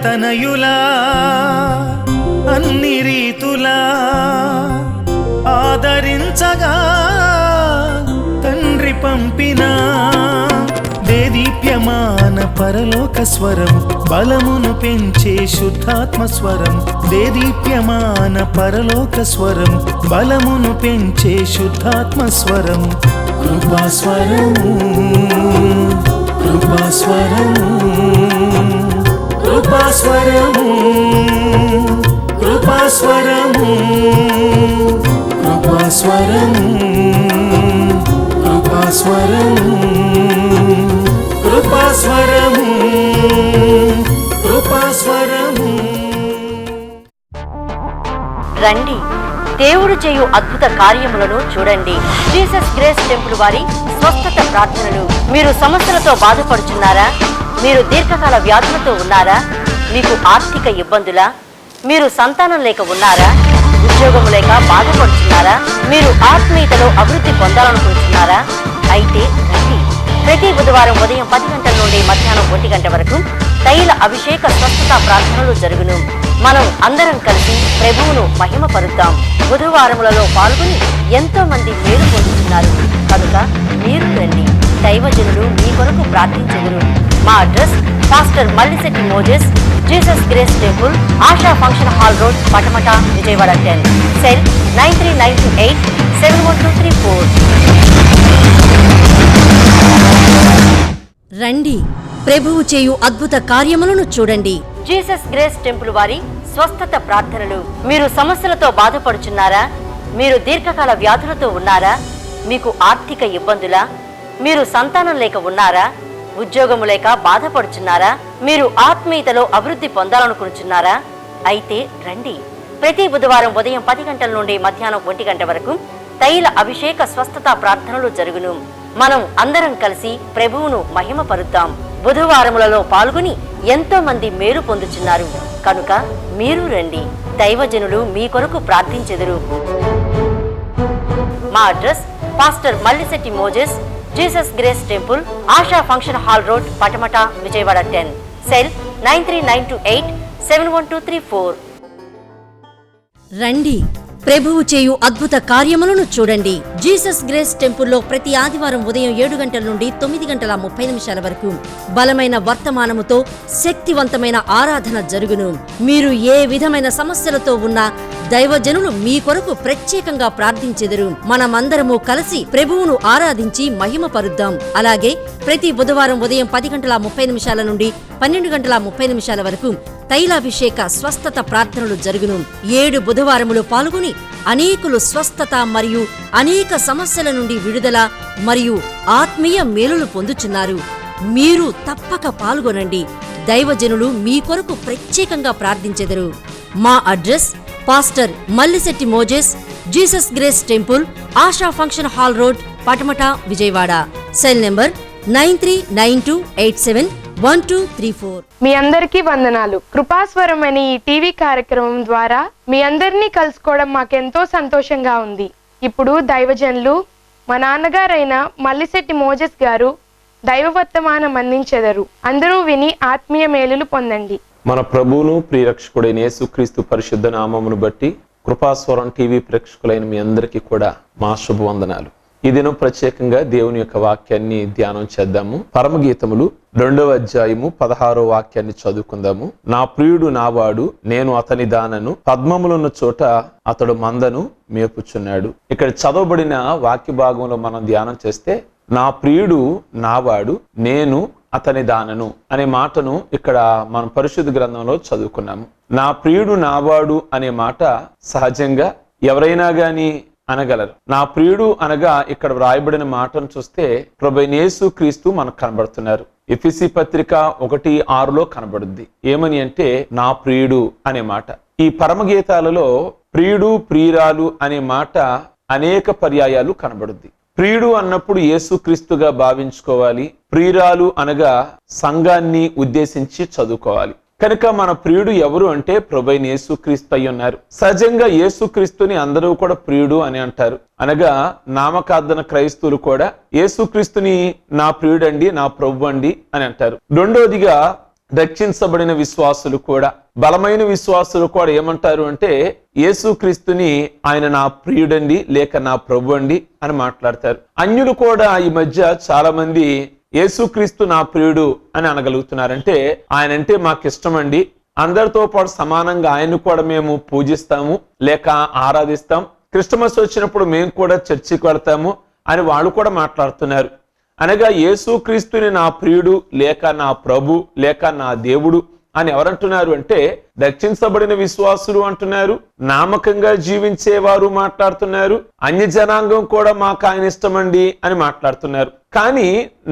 తనయులా అన్ని రీతులా ఆదరించగా తండ్రి పంపిన దేదీప్యమాన పరలోక స్వరం బలమును పెంచే శుద్ధాత్మ స్వరం దేదీప్యమాన పరలోక స్వరం బలమును పెంచే శుద్ధాత్మ స్వరం కృపాస్వరము కృపాస్వరము కృపాస్వరము కృపాస్వరము కృపాస్వరము కృపాస్వరము కృపాస్వరము కృపాస్వరము. రండి, దేవుడు చేయు అద్భుత కార్యములను చూడండి. జీసస్ గ్రేస్ టెంపుల్ వారి స్వస్థత ప్రార్థనలు. మీరు సమస్యలతో బాధపడుచున్నారా? మీరు దీర్ఘకాల వ్యాధులతో ఉన్నారా? మీకు ఆర్థిక ఇబ్బందులా? మీరు సంతానం లేక ఉన్నారా? ఉద్యోగం లేక బాధపడుతున్నారా? మీరు ఆత్మీయతలో అభివృద్ధి పొందాలనుకుంటున్నారా? అయితే రండి. ప్రతి బుధవారం ఉదయం 10 గంటల నుండి మధ్యాహ్నం 1 గంట వరకు తైల అభిషేక స్వస్థత ప్రార్థనలు జరుగును. మనం అందరం కలిసి ప్రభువును మహిమపరుద్దాం. బుధవారములలో పాల్గొని ఎంతో మంది మేలు పొందుతున్నారు కనుక మీరు రండి. దైవజనులు మీ కొరకు ప్రార్థించెదరు. మా address pastor Mallisetti Moses, Jesus grace temple, ASHA function hall road, Patamata, Vijayawada 10. Cell 9392871234. రండి, ప్రభువు చేయు అద్భుత కార్యములను చూడండి. జీసస్ గ్రేస్ టెంపుల్ వారి స్వస్థత ప్రార్థనలు. మీరు సమస్యలతో బాధపడుచున్నారా? మీరు దీర్ఘకాల వ్యాధులతో ఉన్నారా? మీకు ఆర్థిక ఇబ్బందులా? మీరు సంతానం లేక ఉన్నారా? ఉద్యోగము లేక బాధపడుచున్నారా? మీరు ఆత్మీయతలో అభివృద్ధి పొందాలనుకుంటున్నారా? అయితే రండి. ప్రతి బుధవారం ఉదయం 10 గంటల నుండి మధ్యాహ్నం 1 గంట వరకు తైల అభిషేక స్వస్థత ప్రార్థనలు జరుగును. మనం అందరం కలిసి ప్రభువును మహిమపరుద్దాం. బుధవారములలో పాల్గొని ఎంతో మంది మేలు పొందుచున్నారు కనుక మీరు రండి. దైవజనులు మీ కొరకు ప్రార్థించెదరు. మా address pastor Mallisetti Moses, Jesus grace temple, ASHA function hall road, Patamata, Vijayawada 10. Cell 9392871234. రండి, ప్రభువు చేయు అద్భుత కార్యములను చూడండి. జీసస్ గ్రేస్ టెంపుల్లో ప్రతి ఆదివారం ఉదయం 7 గంటల నుండి 9:30 వరకు బలమైన వర్తమానముతో శక్తివంతమైన ఆరాధన జరుగును. మీరు ఏ విధమైన సమస్యలతో ఉన్నా దైవజనులు మీ కొరకు ప్రత్యేకంగా ప్రార్థించెదరు. మనమందరము కలిసి ప్రభువును ఆరాధించి మహిమపరుద్దాం. అలాగే ప్రతి బుధవారం ఉదయం 10:30 నుండి 12:30 వరకు తైలాభిషేక స్వస్థత ప్రార్థనలు జరుగును. 7 బుధవారములు పాల్గొని అనేకులు స్వస్థత మరియు అనేక సమస్యల నుండి విడుదల మరియు ఆత్మీయ మేలులు పొందుచున్నారు. మీరు తప్పక పాల్గొనండి. దైవజనులు మీ కొరకు ప్రత్యేకంగా ప్రార్థించెదరు. మా address pastor Mallisetti Moses, Jesus grace temple, ASHA function hall road, Patamata, Vijayawada. Cell number 9392871234. మీ అందరికీ వందనాలు. కృపాస్వరం అనే ఈ టీవీ కార్యక్రమం ద్వారా మీ అందరినీ కలుసుకోవడం మాకెంతో సంతోషంగా ఉంది. ఇప్పుడు దైవజనులు మా నాన్నగారైన మల్లిశెట్టి మోజెస్ గారు దైవవర్తమానం అందించెదరు. అందరూ విని ఆత్మీయ మేలులు పొందండి. మన ప్రభువును ప్రియరక్షకుడైన యేసుక్రీస్తు పరిశుద్ధ నామమును బట్టి కృపాస్వరం టీవీ ప్రేక్షకులైన మీ అందరికీ కూడా మా శుభవందనాలు. ఈ దినం ప్రత్యేకంగా దేవుని యొక్క వాక్యాన్ని ధ్యానం చేద్దాము. పరమగీతములు 2వ అధ్యాయము 16వ వాక్యాన్ని చదువుకుందాము. నా ప్రియుడు నావాడు, నేను అతని దానను, పద్మములున్న చోట అతడు మందను మేపుచున్నాడు. ఇక్కడ చదవబడిన వాక్య భాగంలో మనం ధ్యానం చేస్తే నా ప్రియుడు నావాడు, నేను అతని దానను అనే మాటను ఇక్కడ మనం పరిశుద్ధ గ్రంథంలో చదువుకున్నాము. నా ప్రియుడు నావాడు అనే మాట సహజంగా ఎవరైనా గాని అనగలరు. నా ప్రియుడు అనగా ఇక్కడ వ్రాయబడిన మాటను చూస్తే ప్రభువైన యేసుక్రీస్తు మనకు కనబడుతున్నారు. ఎఫెసీ పత్రిక 1:6లో కనబడుద్ది. ఏమని అంటే నా ప్రియుడు అనే మాట. ఈ పరమగీతాలలో ప్రియుడు ప్రియురాలు అనే మాట అనేక పర్యాయాలు కనబడుద్ది. ప్రియుడు అన్నప్పుడు యేసుక్రీస్తుగా భావించుకోవాలి. ప్రియురాలు అనగా సంఘాన్ని ఉద్దేశించి చదువుకోవాలి. కనుక మన ప్రియుడు ఎవరు అంటే ప్రభువైన యేసుక్రీస్తు అయి ఉన్నారు. సహజంగా యేసుక్రీస్తుని అందరూ కూడా ప్రియుడు అని అంటారు. అనగా నామకార్థన క్రైస్తవులు కూడా యేసుక్రీస్తుని నా ప్రియుడండి, నా ప్రభు అండి అని అంటారు. రెండోదిగా రక్షించబడిన విశ్వాసులు కూడా, బలమైన విశ్వాసులు కూడా ఏమంటారు అంటే యేసుక్రీస్తుని ఆయన నా ప్రియుడండి లేక నా ప్రభు అండి అని మాట్లాడతారు. అన్యులు కూడా ఈ మధ్య చాలా మంది యేసుక్రీస్తు నా ప్రియుడు అని అనగలుగుతున్నారంటే ఆయన అంటే మాకు ఇష్టం అండి, అందరితో పాటు సమానంగా ఆయన్ని కూడా మేము పూజిస్తాము లేక ఆరాధిస్తాం, క్రిస్టమస్ వచ్చినప్పుడు మేము కూడా చర్చికి వెళ్తాము అని వాళ్ళు కూడా మాట్లాడుతున్నారు. అనగా యేసుక్రీస్తుని నా ప్రియుడు లేక నా ప్రభు లేక నా దేవుడు అని ఎవరంటున్నారు అంటే రక్షించబడిన విశ్వాసులు అంటున్నారు, నామకంగా జీవించేవారు మాట్లాడుతున్నారు, అన్య జనాంగం కూడా మాకు ఆయన ఇష్టమండి అని మాట్లాడుతున్నారు. కానీ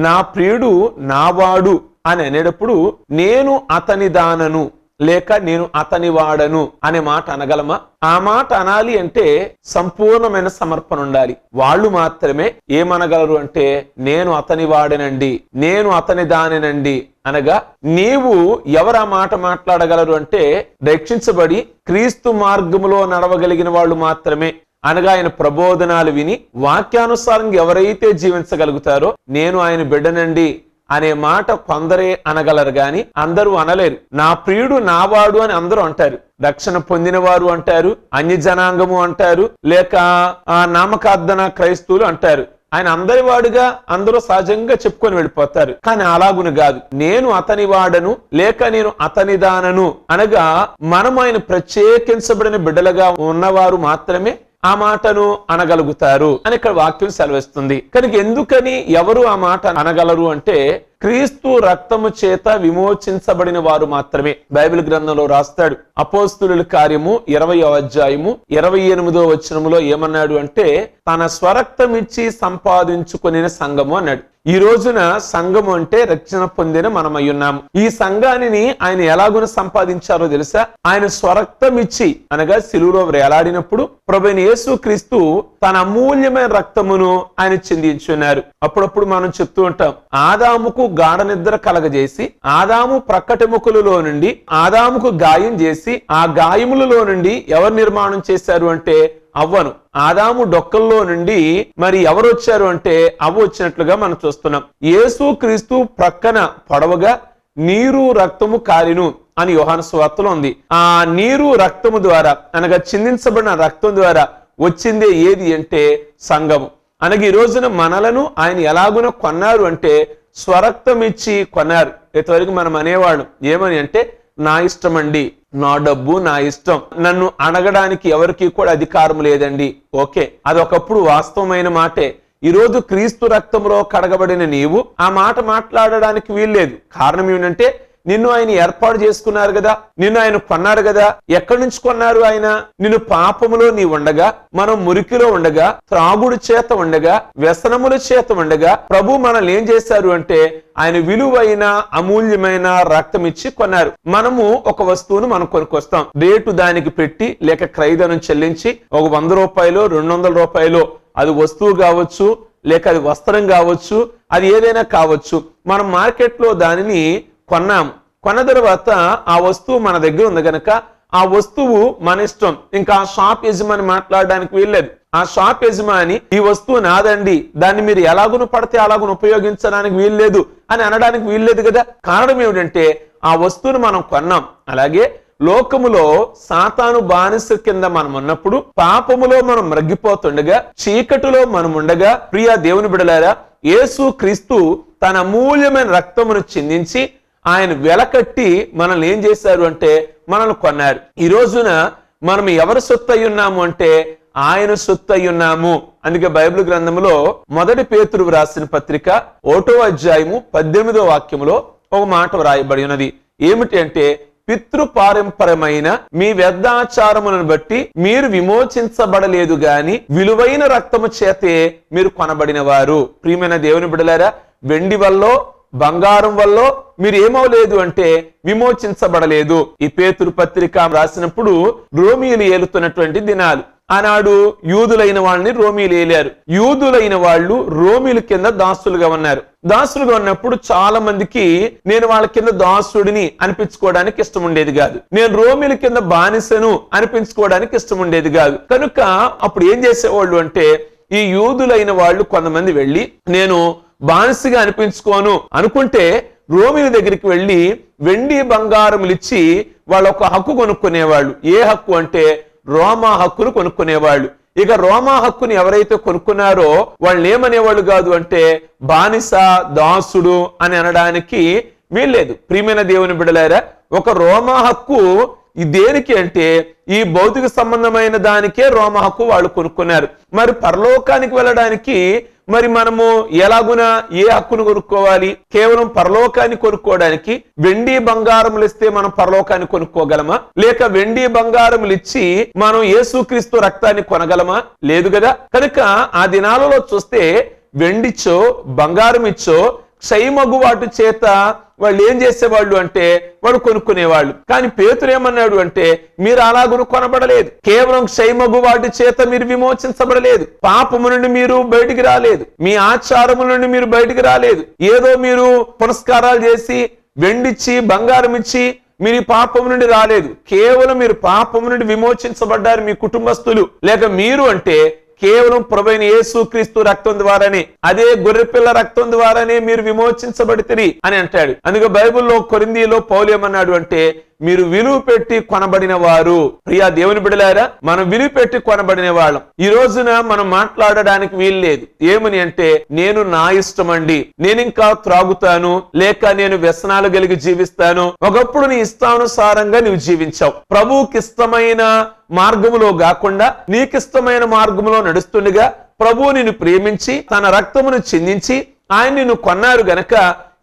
నా ప్రియుడు నావాడు అని అనేటప్పుడు నేను అతని దానను లేక నేను అతని వాడను అనే మాట అనగలమా? ఆ మాట అనాలి అంటే సంపూర్ణమైన సమర్పణ ఉండాలి. వాళ్ళు మాత్రమే ఏమనగలరు అంటే నేను అతని వాడనండి, నేను అతని దానినండి అనగా నీవు ఎవరు ఆ మాట మాట్లాడగలరు అంటే రక్షించబడి క్రీస్తు మార్గములో నడవగలిగిన వాళ్ళు మాత్రమే. అనగా ఆయన ప్రబోధనాలు విని వాక్యానుసారంగా ఎవరైతే జీవించగలుగుతారో నేను ఆయన బిడ్డనండి అనే మాట కొందరే అనగలరు గాని అందరూ అనలేరు. నా ప్రియుడు నావాడు అని అందరూ అంటారు, రక్షణ పొందిన వారు అంటారు, అన్య జనాంగము అంటారు, లేక నామకార్థన క్రైస్తవులు అంటారు. ఆయన అందరి వాడుగా అందరూ సహజంగా చెప్పుకొని వెళ్ళిపోతారు. కానీ అలాగును కాదు, నేను అతని వాడను లేక నేను అతని దానను అనగా మనం ఆయన ప్రత్యేకించబడిన బిడ్డలుగా ఉన్నవారు మాత్రమే ఆ మాటను అనగలుగుతారు అని ఇక్కడ వాక్యం సెలవిస్తుంది. కనుక ఎందుకని ఎవరు ఆ మాట అనగలరు అంటే క్రీస్తు రక్తము చేత విమోచించబడిన వారు మాత్రమే. బైబిల్ గ్రంథంలో రాస్తాడు, అపోస్తులుల కార్యము 20వ అధ్యాయము 28వ వచనములో ఏమన్నాడు అంటే తన స్వరక్తం ఇచ్చి సంపాదించుకునే సంఘము అన్నాడు. ఈ రోజున సంఘము అంటే రక్షణ పొందిన మనం అయ్యున్నాము. ఈ సంఘాన్ని ఆయన ఎలాగున సంపాదించారో తెలుసా? ఆయన స్వరక్తం ఇచ్చి అనగా సిలువలో వేలాడినప్పుడు ప్రభువైన యేసుక్రీస్తు తన అమూల్యమైన రక్తమును ఆయన చెందించున్నారు. అప్పుడప్పుడు మనం చెప్తూ ఉంటాం, ఆదాముకు గాఢ నిద్ర కలగజేసి ఆదాము ప్రక్కటెముకలలో నుండి ఆదాముకు గాయం చేసి ఆ గాయములలో నుండి ఎవరు నిర్మాణం చేశారు అంటే అవ్వను. ఆదాము డొక్కల్లో నుండి మరి ఎవరు వచ్చారు అంటే అవ్వ వచ్చినట్లుగా మనం చూస్తున్నాం. యేసుక్రీస్తు ప్రక్కన పొడవగా నీరు రక్తము కారిను అని యోహాను సువార్తలో ఉంది. ఆ నీరు రక్తము ద్వారా అనగా చిందించబడిన రక్తం ద్వారా వచ్చిందే ఏది అంటే సంఘము. అనగా ఈ రోజున మనలను ఆయన ఎలాగున కొన్నారు అంటే స్వరక్తం ఇచ్చి కొన్నారు. ఇంతవరకు మనం అనేవాళ్ళం ఏమని అంటే నా ఇష్టం అండి, నా డబ్బు నా ఇష్టం, నన్ను అడగడానికి ఎవరికి కూడా అధికారం లేదండి. ఓకే, అదొకప్పుడు వాస్తవమైన మాటే. ఈ రోజు క్రీస్తు రక్తంలో కడగబడిన నీవు ఆ మాట మాట్లాడడానికి వీల్లేదు. కారణం ఏమిటంటే నిన్ను ఆయన ఏర్పాటు చేసుకున్నారు కదా, నిన్ను ఆయన కొన్నారు కదా. ఎక్కడి నుంచి కొన్నారు ఆయన? నిన్ను పాపములో నీ ఉండగా, మనం మురికిలో ఉండగా, త్రాగుడు చేత ఉండగా, వ్యసనముల చేత ఉండగా ప్రభు మనల్ని ఏం చేశారు అంటే ఆయన విలువైన అమూల్యమైన రక్తం ఇచ్చి కొన్నారు. మనము ఒక వస్తువును మనం కొనుక్కొస్తాం, రేటు దానికి పెట్టి లేక క్రయధనం చెల్లించి ఒక 100 రూపాయలు 200 రూపాయలు అది వస్తువు కావచ్చు లేక అది వస్త్రం కావచ్చు, అది ఏదైనా కావచ్చు. మనం మార్కెట్లో దానిని కొన్నాము. కొన్న తర్వాత ఆ వస్తువు మన దగ్గర ఉంది కనుక ఆ వస్తువు మన ఇష్టం. ఇంకా ఆ షాప్ యజమాని మాట్లాడడానికి వీల్లేదు. ఆ షాప్ యజమాని ఈ వస్తువు నాదండి, దాన్ని మీరు ఎలాగును పడితే అలాగును ఉపయోగించడానికి వీల్లేదు అని అనడానికి వీల్లేదు కదా. కారణం ఏమిటంటే ఆ వస్తువును మనం కొన్నాం. అలాగే లోకములో సాతాను బానిస కింద మనం ఉన్నప్పుడు, పాపములో మనం మ్రగ్గిపోతుండగా, చీకటిలో మనం ఉండగా, ప్రియ దేవుని బిడ్డలారా, యేసు క్రీస్తు తన అమూల్యమైన రక్తమును చిందించి ఆయన వెలకట్టి మనల్ని ఏం చేశారు అంటే మనల్ని కొన్నారు. ఈ రోజున మనం ఎవరు సొత్తు అయి ఉన్నాము అంటే ఆయన సొత్తు అయి ఉన్నాము. అందుకే బైబిల్ గ్రంథంలో 1 పేతురు రాసిన పత్రిక 1వ అధ్యాయము 18వ వాక్యములో ఒక మాట వ్రాయబడి ఉన్నది. ఏమిటి అంటే పితృపారంపరమైన మీ వ్యర్థాచారములను బట్టి మీరు విమోచించబడలేదు గాని విలువైన రక్తము చేతే మీరు కొనబడిన వారు. ప్రియమైన దేవుని బిడ్డలారా, వెండి వల్ల బంగారం వల్ల మీరు ఏమవలేదు అంటే విమోచించబడలేదు. ఈ పేతురు పత్రిక రాసినప్పుడు రోమీయులు ఏలుతున్నటువంటి దినాలు. ఆనాడు యూదులైన వాళ్ళని రోమీలు ఏలారు. యూదులైన వాళ్ళు రోమీల కింద దాసులుగా ఉన్నారు. దాసులుగా ఉన్నప్పుడు చాలా మందికి నేను వాళ్ళ కింద దాసుడిని అనిపించుకోవడానికి ఇష్టం ఉండేది కాదు, నేను రోమీల కింద బానిసను అనిపించుకోవడానికి ఇష్టం ఉండేది కాదు. కనుక అప్పుడు ఏం చేసేవాళ్ళు అంటే ఈ యూదులైన వాళ్ళు కొంతమంది వెళ్ళి నేను బానిసగా అనిపించుకోను అనుకుంటే రోమిల దగ్గరికి వెళ్ళి వెండి బంగారములు ఇచ్చి వాళ్ళ ఒక హక్కు కొనుక్కునేవాళ్ళు. ఏ హక్కు అంటే రోమా హక్కును కొనుక్కునేవాళ్ళు. ఇక రోమా హక్కుని ఎవరైతే కొనుక్కున్నారో వాళ్ళు ఏమనేవాళ్ళు కాదు అంటే బానిస, దాసుడు అని అనడానికి వీల్లేదు. ప్రియమైన దేవుని బిడ్డలారా, ఒక రోమా హక్కు దేనికి అంటే ఈ భౌతిక సంబంధమైన దానికే రోమా హక్కు వాళ్ళు కొనుక్కున్నారు. మరి పరలోకానికి వెళ్ళడానికి మరి మనము ఎలాగునా ఏ హక్కును కొనుక్కోవాలి? కేవలం పరలోకాన్ని కొనుక్కోవడానికి వెండి బంగారములు ఇస్తే మనం పరలోకాన్ని కొనుక్కోగలమా? లేక వెండి బంగారములు ఇచ్చి మనం యేసుక్రీస్తు రక్తాన్ని కొనగలమా? లేదు కదా. కనుక ఆ దినాలలో చూస్తే వెండిచ్చో బంగారం ఇచ్చో క్షయమగు వాటి చేత వాళ్ళు ఏం చేసేవాళ్ళు అంటే వాడు కొనుక్కునేవాళ్ళు. కానీ పేతురు ఏమన్నాడు అంటే మీరు అలాగును కొనబడలేదు, కేవలం క్షయమగు వాటి చేత మీరు విమోచించబడలేదు, పాపము నుండి మీరు బయటికి రాలేదు, మీ ఆచారము నుండి మీరు బయటికి రాలేదు, ఏదో మీరు పురస్కారాలు చేసి వెండిచ్చి బంగారం ఇచ్చి మీరు ఈ పాపము నుండి రాలేదు. కేవలం మీరు పాపము నుండి విమోచించబడ్డారు మీ కుటుంబస్తులు, లేక మీరు అంటే కేవలం ప్రభువైన యేసుక్రీస్తు రక్తం ద్వారానే, అదే గొర్రెపిల్ల రక్తం ద్వారానే మీరు విమోచించబడితిరి అని అంటాడు. అందుకే బైబిల్లో కొరింథీలో పౌలు ఏమన్నాడు అంటే మీరు విలువ పెట్టి కొనబడిన వారు. ప్రియా దేవుని బిడ్డలారా, మనం విలువ పెట్టి కొనబడిన వాళ్ళం. ఈ రోజున మనం మాట్లాడడానికి వీల్లేదు. ఏమని అంటే నేను నా ఇష్టం అండి, నేను ఇంకా త్రాగుతాను, లేక నేను వ్యసనాలు కలిగి జీవిస్తాను. ఒకప్పుడు నీ ఇష్టానుసారంగా నువ్వు జీవించావు. ప్రభువుకి ఇష్టమైన మార్గములో కాకుండా నీకిష్టమైన మార్గములో నడుస్తుండగా ప్రభువు నిన్ను ప్రేమించి తన రక్తమును చిందించి ఆయన నిన్ను కొన్నారు గనక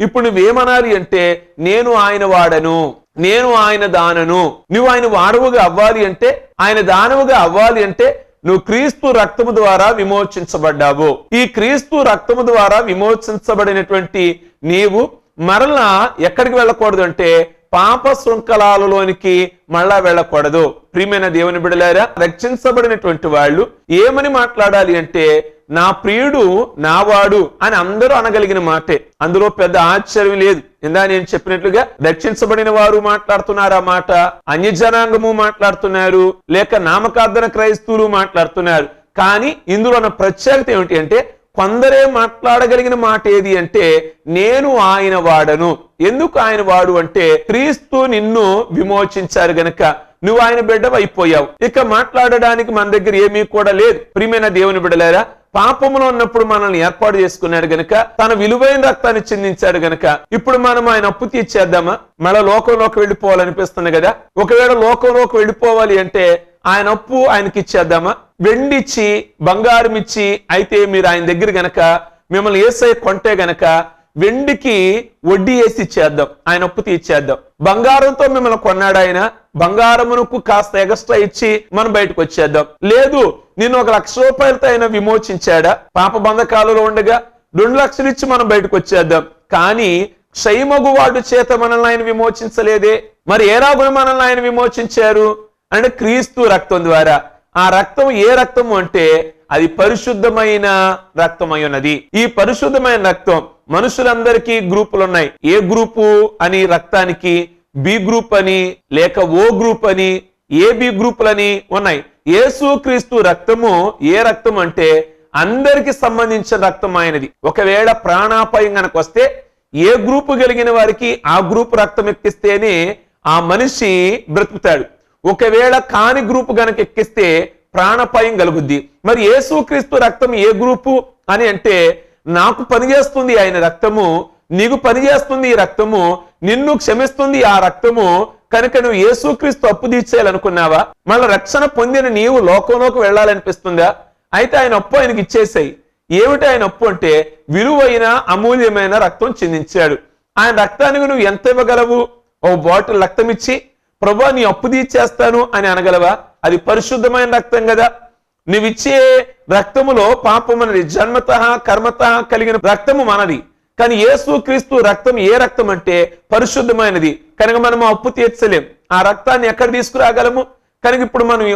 ఇప్పుడు నువ్వేమనాలి అంటే నేను ఆయన వాడను, నేను ఆయన దానను. నువ్వు ఆయన వాడవుగా అవ్వాలి అంటే, ఆయన దానవుగా అవ్వాలి అంటే నువ్వు క్రీస్తు రక్తము ద్వారా విమోచించబడ్డావు. ఈ క్రీస్తు రక్తము ద్వారా విమోచించబడినటువంటి నీవు మరలా ఎక్కడికి వెళ్ళకూడదు అంటే పాప శృంఖలాలలోనికి మళ్ళా వెళ్ళకూడదు. ప్రియమైన దేవుని బిడ్డలారా, రక్షించబడినటువంటి వాళ్ళు ఏమని మాట్లాడాలి అంటే నా ప్రియుడు నావాడు అని అందరూ అనగలిగిన మాటే. అందులో పెద్ద ఆశ్చర్యం లేదు. ఇందా నేను చెప్పినట్లుగా రక్షించబడిన వారు మాట్లాడుతున్నారు ఆ మాట, అన్యజనాంగము మాట్లాడుతున్నారు, లేక నామకార్థన క్రైస్తవులు మాట్లాడుతున్నారు. కానీ ఇందులో ఉన్న ప్రత్యేకత ఏమిటి అంటే కొందరే మాట్లాడగలిగిన మాట ఏది అంటే నేను ఆయన వాడను. ఎందుకు ఆయన వాడు అంటే క్రీస్తు నిన్ను విమోచించారు గనక నువ్వు ఆయన బిడ్డవు అయిపోయావు. ఇక మాట్లాడడానికి మన దగ్గర ఏమీ కూడా లేదు. ప్రియమైన దేవుని బిడ్డలారా, పాపములో ఉన్నప్పుడు మనల్ని ఏర్పాటు చేసుకున్నాడు గనక, తన విలువైన రక్తాన్ని చిందించాడు గనక ఇప్పుడు మనం ఆయన అప్పు తీర్చేద్దామా? మళ్ళా లోకంలోకి వెళ్ళిపోవాలనిపిస్తుంది కదా. ఒకవేళ లోకంలోకి వెళ్ళిపోవాలి అంటే ఆయన అప్పు ఆయనకి ఇచ్చేద్దామా? వెండిచ్చి బంగారం ఇచ్చి అయితే మీరు ఆయన దగ్గర గనక మిమ్మల్ని యేసయ్య కొంటే గనక వెండికి వడ్డీ వేసి ఇచ్చేద్దాం, ఆయన అప్పు తీర్చేద్దాం. బంగారంతో మిమ్మల్ని కొన్నాడు ఆయన, బంగారమునకు కాస్త ఎగస్ట్రా ఇచ్చి మనం బయటకు వచ్చేద్దాం. లేదు, నిన్ను 1 లక్ష రూపాయలతో ఆయన విమోచించాడా? పాప బంధకాలలో ఉండగా 2 లక్షలు ఇచ్చి మనం బయటకు వచ్చేద్దాం. కానీ క్షయమగు వాడు చేత మనల్ని ఆయన విమోచించలేదే. మరి ఏ రాగున మనల్ని ఆయన విమోచించారు అంటే క్రీస్తు రక్తం ద్వారా. ఆ రక్తం ఏ రక్తము అంటే అది పరిశుద్ధమైన రక్తం అయి ఉన్నది. ఈ పరిశుద్ధమైన రక్తం మనుషులందరికీ గ్రూపులు ఉన్నాయి. ఏ గ్రూపు అని రక్తానికి బి గ్రూప్ అని, లేక ఓ గ్రూప్ అని, ఏబి గ్రూపులని ఉన్నాయి. యేసుక్రీస్తు రక్తము ఏ రక్తం అంటే అందరికి సంబంధించిన రక్తం ఆయనది. ఒకవేళ ప్రాణాపాయం గనక వస్తే ఏ గ్రూపు కలిగిన వారికి ఆ గ్రూప్ రక్తం ఎక్కిస్తేనే ఆ మనిషి బ్రతుకుతాడు. ఒకవేళ కాని గ్రూపు గనక ఎక్కిస్తే ప్రాణాపాయం కలుగుద్ది. మరి యేసుక్రీస్తు రక్తం ఏ గ్రూపు అని అంటే నాకు పనిచేస్తుంది ఆయన రక్తము, నీకు పనిచేస్తుంది ఈ రక్తము, నిన్ను క్షమిస్తుంది ఆ రక్తము. కనుక నువ్వు యేసుక్రీస్తు అప్పు తీర్చేయాలనుకున్నావా? మళ్ళీ రక్షణ పొందిన నీవు లోకంలోకి వెళ్ళాలనిపిస్తుందా? అయితే ఆయన అప్పు ఆయనకి ఇచ్చేసాయి. ఏమిటి ఆయన అప్పు అంటే విలువైన అమూల్యమైన రక్తం చిందించాడు. ఆయన రక్తానికి నువ్వు ఎంత ఇవ్వగలవు? ఓ బాటిల్ రక్తం ఇచ్చి ప్రభువా నీ అప్పు తీర్చేస్తాను అని అనగలవా? అది పరిశుద్ధమైన రక్తం కదా. నువ్విచ్చే రక్తములో పాపమనది, జన్మతః కర్మతః కలిగిన రక్తము మనది. కానీ యేసుక్రీస్తు రక్తం ఏ రక్తం అంటే పరిశుద్ధమైనది. కనుక మనం అప్పు తీర్చలేం. ఆ రక్తాన్ని ఎక్కడ తీసుకురాగలము? కనుక ఇప్పుడు మనం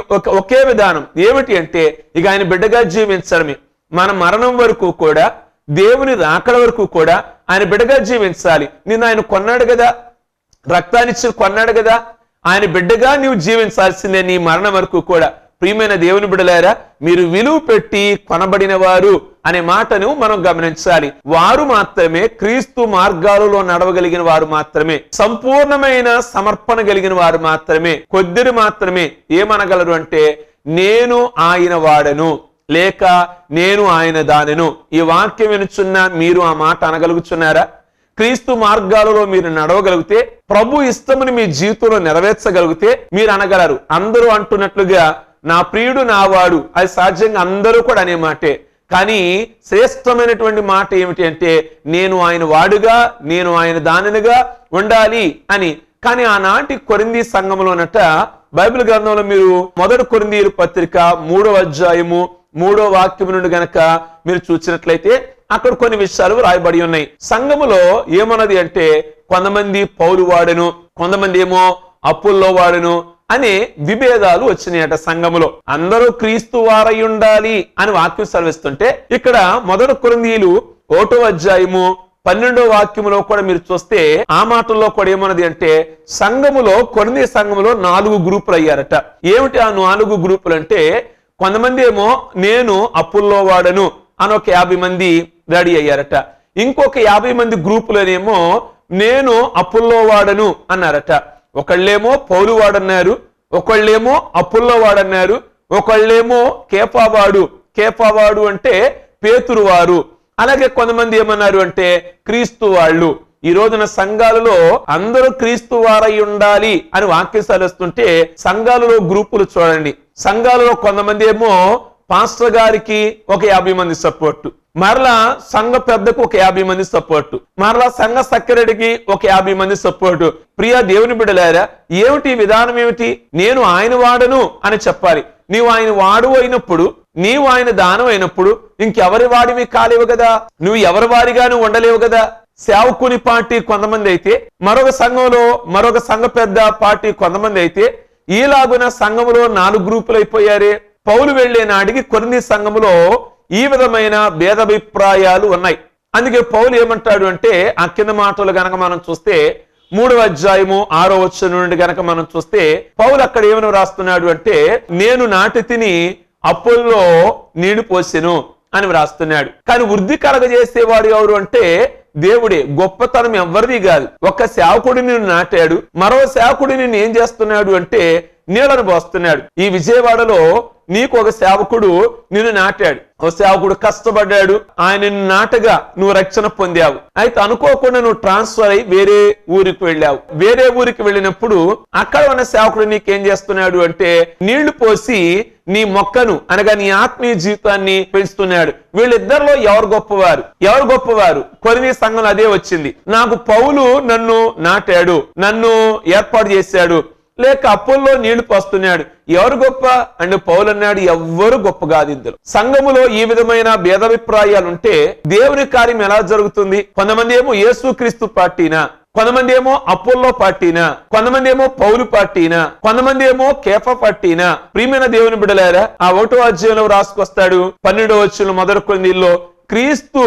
ఒకే విధానం ఏమిటి అంటే ఇక ఆయన బిడ్డగా జీవించడమే. మన మరణం వరకు కూడా, దేవుని రాకడ వరకు కూడా ఆయన బిడ్డగా జీవించాలి. నిన్ను ఆయన కొన్నాడు కదా, రక్తాన్నిచ్చి కొన్నాడు కదా, ఆయన బిడ్డగా నీవు జీవించాల్సిందే నీ మరణం వరకు కూడా. ప్రియమైన దేవుని బిడ్డలారా, మీరు విలువ పెట్టి కొనబడిన వారు అనే మాటను మనం గమనించాలి. వారు మాత్రమే క్రీస్తు మార్గాలలో నడవగలిగిన వారు మాత్రమే, సంపూర్ణమైన సమర్పణ కలిగిన వారు మాత్రమే, కొద్దిరి మాత్రమే ఏమనగలరు అంటే నేను ఆయన వాడను లేక నేను ఆయన దానెను. ఈ వాక్యం వినుచున్న మీరు ఆ మాట అనగలుగుచున్నారా? క్రీస్తు మార్గాలలో మీరు నడవగలిగితే, ప్రభు ఇష్టముని మీ జీవితంలో నెరవేర్చగలిగితే మీరు అనగలరు. అందరూ అంటున్నట్లుగా నా ప్రియుడు నా వాడు, అది సహజంగా అందరూ కూడా అనే మాటే. కానీ శ్రేష్టమైనటువంటి మాట ఏమిటి అంటే నేను ఆయన వాడుగా, నేను ఆయన దానినిగా ఉండాలి అని. కానీ ఆనాటి కొరింథీ సంఘంలోనట బైబిల్ గ్రంథంలో మీరు 1 కొరింథీయుల పత్రిక 3వ అధ్యాయము 3వ వాక్యం నుండి గనక మీరు చూసినట్లయితే అక్కడ కొన్ని విషయాలు రాయబడి ఉన్నాయి. సంఘములో ఏమన్నది అంటే కొంతమంది పౌలు వాడను, కొంతమంది ఏమో అప్పుల్లో వాడను అనే విభేదాలు వచ్చినాయట సంఘములో. అందరూ క్రీస్తు వారై ఉండాలి అని వాక్యం సెలవిస్తుంటే ఇక్కడ 1 కొరింథీయులు 1వ అధ్యాయము 12వ వాక్యములో కూడా మీరు చూస్తే ఆ మాటల్లో కూడా ఏమన్నది అంటే సంఘములో కొరింథీ సంఘములో 4 గ్రూపులు అయ్యారట. ఏమిటి ఆ 4 గ్రూపులు అంటే కొంతమంది ఏమో నేను అప్పుల్లో వాడను అని ఒక 50 మంది రెడీ అయ్యారట. ఇంకొక 50 మంది గ్రూపులనేమో నేను అప్పుల్లో వాడను అన్నారట. ఒకళ్ళేమో పౌలు వాడన్నారు, ఒకళ్ళేమో అప్పుల్లో వాడన్నారు, ఒకళ్ళేమో కేఫావాడు అంటే పేతురు వారు, అలాగే కొంతమంది ఏమన్నారు అంటే క్రీస్తు వాళ్ళు. ఈ రోజున సంఘాలలో అందరూ క్రీస్తు వారై ఉండాలి అని వాక్యం సెలవిస్తుంటే సంఘాలలో గ్రూపులు చూడండి. సంఘాలలో కొంతమంది ఏమో పాస్టర్ గారికి ఒక 50 మంది సపోర్టు, మరలా సంఘ పెద్దకు ఒక 50 మంది సపోర్టు, మరలా సంఘ సెక్రటరీకి ఒక 50 మంది సపోర్టు. ప్రియ దేవుని బిడ్డలారా, ఏమిటి విధానం ఏమిటి? నేను ఆయన వాడను అని చెప్పాలి. నీవు ఆయన వాడు అయినప్పుడు, నీవు ఆయన దానం అయినప్పుడు ఇంకెవరి వాడివి కాలేవు కదా, నువ్వు ఎవరి వారిగాను ఉండలేవు కదా. సేవకుని పార్టీ కొంతమంది అయితే, మరొక సంఘంలో మరొక సంఘ పెద్ద పార్టీ కొంతమంది అయితే, ఈలాగున సంఘములో 4 గ్రూపులు అయిపోయారే. పౌలు వెళ్లే నాటికి కొరింథీ సంఘములో ఈ విధమైన భేదాభిప్రాయాలు ఉన్నాయి. అందుకే పౌలు ఏమంటాడు అంటే ఆ కింద మాటలు గనక మనం చూస్తే 3వ అధ్యాయము 6వ వచనం నుండి గనక మనం చూస్తే పౌలు అక్కడ ఏమని రాస్తున్నాడు అంటే నేను నాటి తిని అప్పుల్లో నీళ్లు పోసెను అని వ్రాస్తున్నాడు. కానీ వృద్ధి కలగజేసేవాడు ఎవరు అంటే దేవుడే. గొప్పతనం ఎవరిది కాదు. ఒక సేవకుడిని నాటాడు, మరో సేవకుడిని ఏం చేస్తున్నాడు అంటే నీళ్లను పోస్తున్నాడు. ఈ విజయవాడలో నీకు ఒక సేవకుడు నిన్ను నాటాడు, ఒక సేవకుడు కష్టపడ్డాడు, ఆయన నాటగా నువ్వు రక్షణ పొందావు. అయితే అనుకోకుండా నువ్వు ట్రాన్స్ఫర్ అయి వేరే ఊరికి వెళ్ళావు. వేరే ఊరికి వెళ్ళినప్పుడు అక్కడ ఉన్న సేవకుడు నీకేం చేస్తున్నాడు అంటే నీళ్లు పోసి నీ మొక్కను అనగా నీ ఆత్మీయ జీవితాన్ని పెంచుతున్నాడు. వీళ్ళిద్దరిలో ఎవరు గొప్పవారు? కొరింథీ సంఘంలో అదే వచ్చింది. నాకు పౌలు నన్ను నాటాడు, నన్ను ఏర్పాటు చేశాడు, లేక అప్పుల్లో నీళ్లు పోస్తున్నాడు, ఎవరు గొప్ప అంటే పౌలు అన్నాడు ఎవ్వరు గొప్ప కాదు. ఇందులో సంఘములో ఈ విధమైన భేదాభిప్రాయాలు ఉంటే దేవుని కార్యం ఎలా జరుగుతుంది? కొంతమంది ఏమో యేసుక్రీస్తు పార్టీనా, కొంతమంది ఏమో అపోల్లో పార్టీనా, కొంతమంది ఏమో పౌలు పార్టీనా, కొంతమంది ఏమో కేఫా పార్టీనా. ప్రియమైన దేవుని బిడ్డలారా, ఆ 1వ అధ్యాయంలో రాసుకొస్తాడు 12వ వచనం 1 కొరింథీయుల్లో క్రీస్తు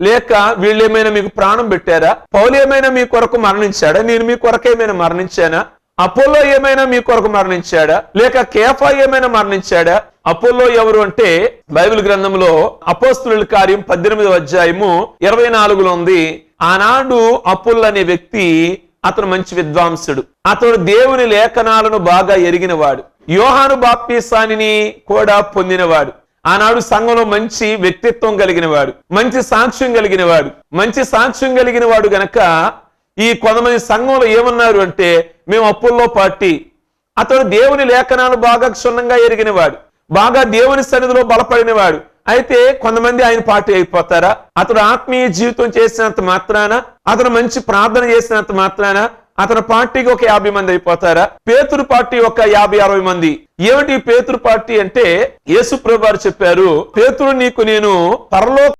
లేక వీళ్ళేమైనా మీకు ప్రాణం పెట్టారా? పౌలు ఏమైనా మీ కొరకు మరణించాడా? నేను మీ కొరకు ఏమైనా మరణించానా? అపోల్లో ఏమైనా మీ కొరకు మరణించాడా? లేక కేఫా ఏమైనా మరణించాడా? అపోల్లో ఎవరు అంటే బైబిల్ గ్రంథంలో అపోస్తలుల కార్యం 18వ అధ్యాయము 24లో ఉంది. ఆనాడు అపోల్లో అనే వ్యక్తి అతను మంచి విద్వాంసుడు, అతడు దేవుని లేఖనాలను బాగా ఎరిగినవాడు, యోహాను బాప్తీసానిని కూడా పొందినవాడు, ఆనాడు సంఘంలో మంచి వ్యక్తిత్వం కలిగినవాడు, మంచి సాక్ష్యం కలిగిన వాడు గనక ఈ కొంతమంది సంఘంలో ఏమన్నారు అంటే మేము అప్పుల్లో పార్టీ. అతడు దేవుని లేఖనాలు బాగా క్షుణ్ణంగా ఎరిగినవాడు, బాగా దేవుని సన్నిధిలో బలపడినవాడు. అయితే కొంతమంది ఆయన పార్టీ అయిపోతారా? అతడు ఆత్మీయ జీవితం చేసినంత మాత్రాన, అతను మంచి ప్రార్థన చేసినంత మాత్రాన అతని పార్టీకి ఒక 50 మంది అయిపోతారా? పేతురు పార్టీ ఒక 50-60 మంది. ఏమిటి పేతురు పార్టీ అంటే యేసు ప్రభువు వారు చెప్పారు, పేతురు నీకు నేను పరలోక